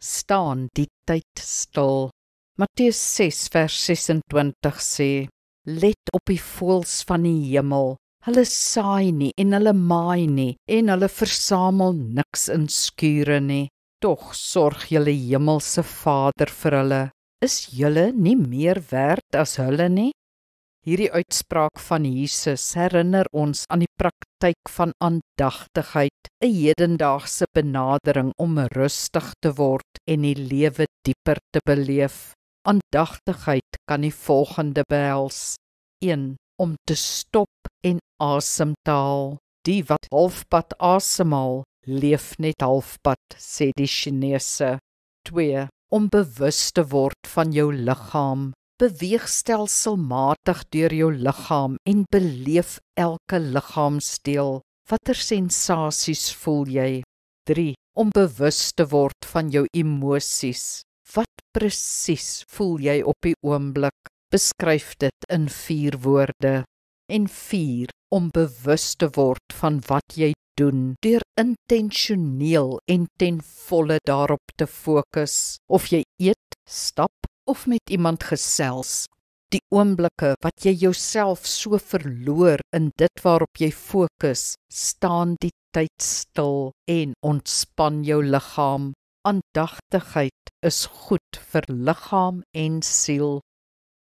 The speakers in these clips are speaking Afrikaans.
staan die tyd stil. Matteus 6 vers 26 sê, let op die voëls van die hemel, hulle saai nie en hulle maai nie en hulle versamel niks in skure nie, tog sorg julle hemelse Vader vir hulle. Is julle nie meer werd as hulle nie? Hierdie uitspraak van Jesus herinner ons aan die praktyk van aandagtigheid, 'n hedendaagse benadering om rustig te word en die lewe dieper te beleef. Aandagtigheid kan die volgende behels: 1. Om te stop en asem te haal. Die wat halfpad asemhaal, leef net halfpad, sê die Chinese. 2. Om bewus te word van jou liggaam. Beweeg stelselmatig deur jou liggaam en beleef elke liggaamsdeel. Watter sensasies voel jy? 3. Om bewus te word van jou emosies. Wat presies voel jy op die oomblik? Beskryf dit in 4 woorde. En 4. Om bewus te word van wat jy doen, deur intentioneel en ten volle daarop te fokus. Of jy eet, stap of met iemand gesels. Die oomblikke wat jy jouself so verloor in dit waarop jy fokus, staan die tyd stil en ontspan jou liggaam. Aandagtigheid is goed vir liggaam en siel.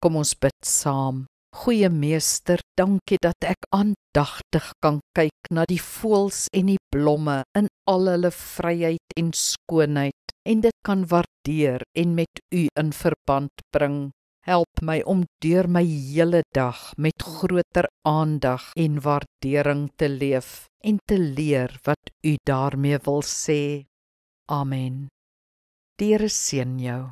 Kom ons bid saam. Goeie Meester, dankie dat ek aandagtig kan kyk na die voëls en die blomme in al hulle vryheid en skoonheid en dit kan waardeer en met U in verband bring. Help my om deur my hele dag met groter aandag en waardering te leef en te leer wat U daarmee wil sê. Amen. Die Here seën jou.